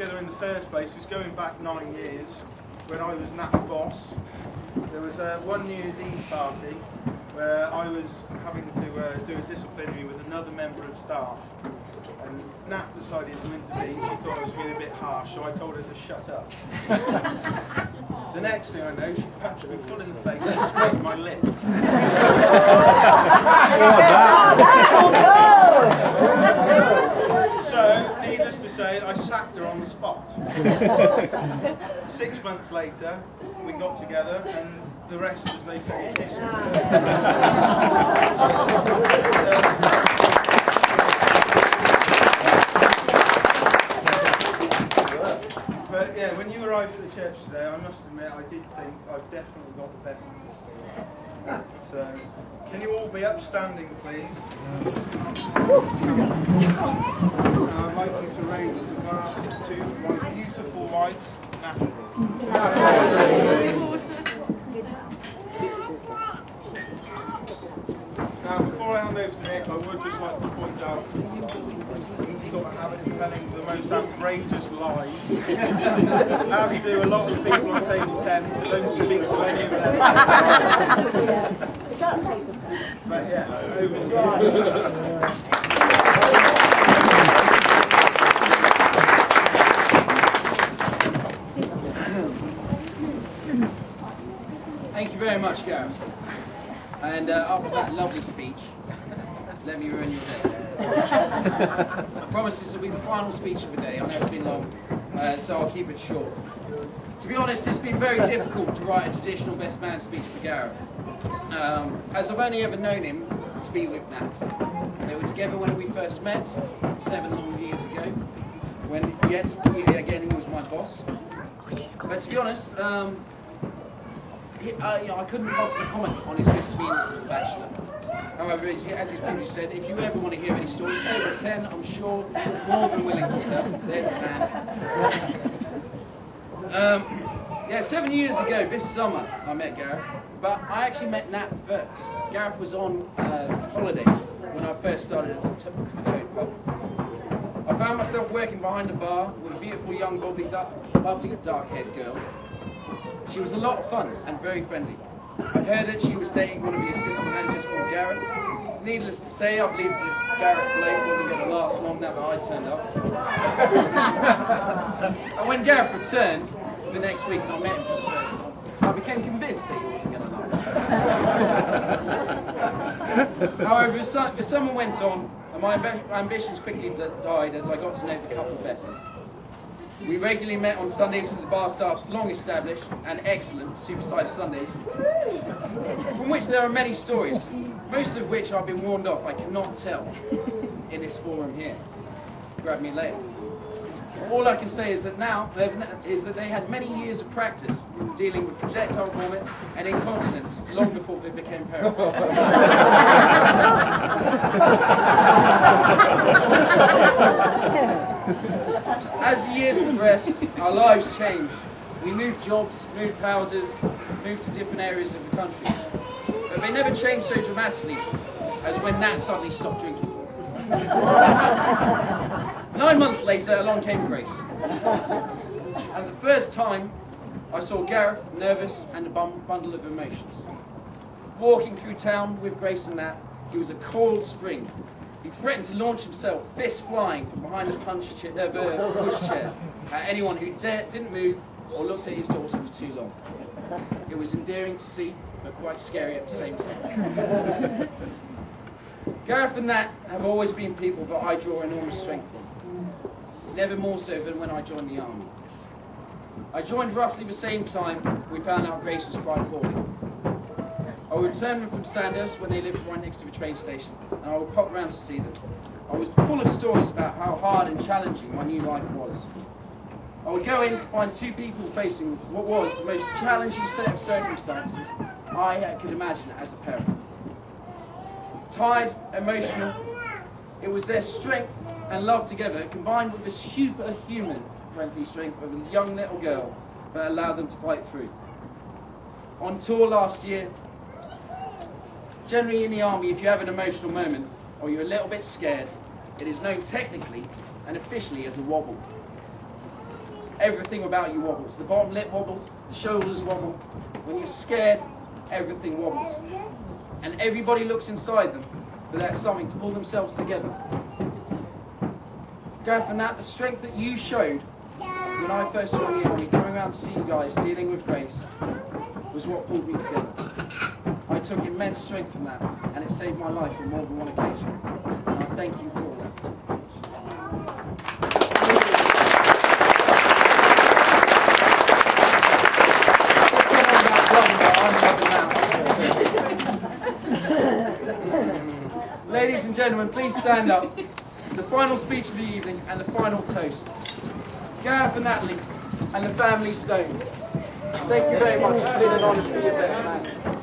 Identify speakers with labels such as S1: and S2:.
S1: together in the first place is going back 9 years when I was Nat's boss. There was one New Year's Eve party where I was having to do a disciplinary with another member of staff. And Nat decided to intervene. She thought I was being a bit harsh, so I told her to shut up. The next thing I know, she punched me full in the face and scraped my lip. So, needless to say, I sacked her on the spot. 6 months later, we got together, and the rest, as they say, is history. But yeah, when you arrived at the church today, I must admit, I did think I've definitely got the best of this thing. So, can you all be upstanding, please? I'd like you to raise the glass to my beautiful wife, Natalie. Now, before I hand over to Nick, I would just like to point out he's got a habit of telling the most outrageous lies, as do a lot of the people on table 10, so don't speak to any of them. But yeah, over to you.
S2: Thank you very much, Gareth. And after that lovely speech, let me ruin your day. I promise this will be the final speech of the day. I know it's been long, so I'll keep it short. To be honest, it's been very difficult to write a traditional best man speech for Gareth, as I've only ever known him to be with Nat. They were together when we first met, 7 long years ago, when, yes, again, he was my boss. But to be honest, I couldn't possibly comment on his misdemeanors as a bachelor. However, as he's previously said, if you ever want to hear any stories, table 10, I'm sure, more than willing to tell. There's the hand. Yeah, 7 years ago, this summer, I met Gareth, but I actually met Nat first. Gareth was on holiday when I first started at the Toad Pub. I found myself working behind a bar with a beautiful young, bubbly, dark-haired girl. She was a lot of fun and very friendly. I'd heard that she was dating one of the assistant managers called Gareth. Needless to say, I believed this Gareth Blake wasn't going to last long now that I turned up. And when Gareth returned the next week and I met him for the first time, I became convinced that he wasn't going to last. However, the summer went on and my ambitions quickly died as I got to know the couple better. We regularly met on Sundays for the bar staff's long-established and excellent Supersider Sundays, from which there are many stories, most of which I've been warned off I cannot tell in this forum here. Grab me later. All I can say is that they had many years of practice dealing with projectile vomit and incontinence long before they became parents. As the years progressed, our lives changed. We moved jobs, moved houses, moved to different areas of the country. But they never changed so dramatically as when Nat suddenly stopped drinking. 9 months later, along came Grace. And the first time I saw Gareth nervous and a bundle of emotions. Walking through town with Grace and Nat, he was a coiled spring. He threatened to launch himself, fists flying, from behind the push chair at anyone who didn't move or looked at his daughter for too long. It was endearing to see, but quite scary at the same time. Gareth and Nat have always been people that I draw enormous strength from. Never more so than when I joined the army. I joined roughly the same time we found out Grace was quite poorly. I would return them from Sandhurst when they lived right next to the train station, and I would pop round to see them. I was full of stories about how hard and challenging my new life was. I would go in to find two people facing what was the most challenging set of circumstances I could imagine as a parent. Tired, emotional, it was their strength and love together combined with the superhuman, frankly, strength of a young little girl that allowed them to fight through. On tour last year, generally in the army, if you have an emotional moment or you're a little bit scared, it is known technically and officially as a wobble. everything about you wobbles. The bottom lip wobbles, the shoulders wobble. When you're scared, everything wobbles. And everybody looks inside them for that something to pull themselves together. Gareth and Nat, the strength that you showed when I first joined the army, coming around to see you guys, dealing with Grace, was what pulled me together. I took immense strength from that, and it saved my life on more than one occasion. And I thank you for that. Ladies and gentlemen, please stand up. The final speech of the evening and the final toast. Gareth and Natalie and the family Stone. Thank you very much. It's been an honour to be your best man.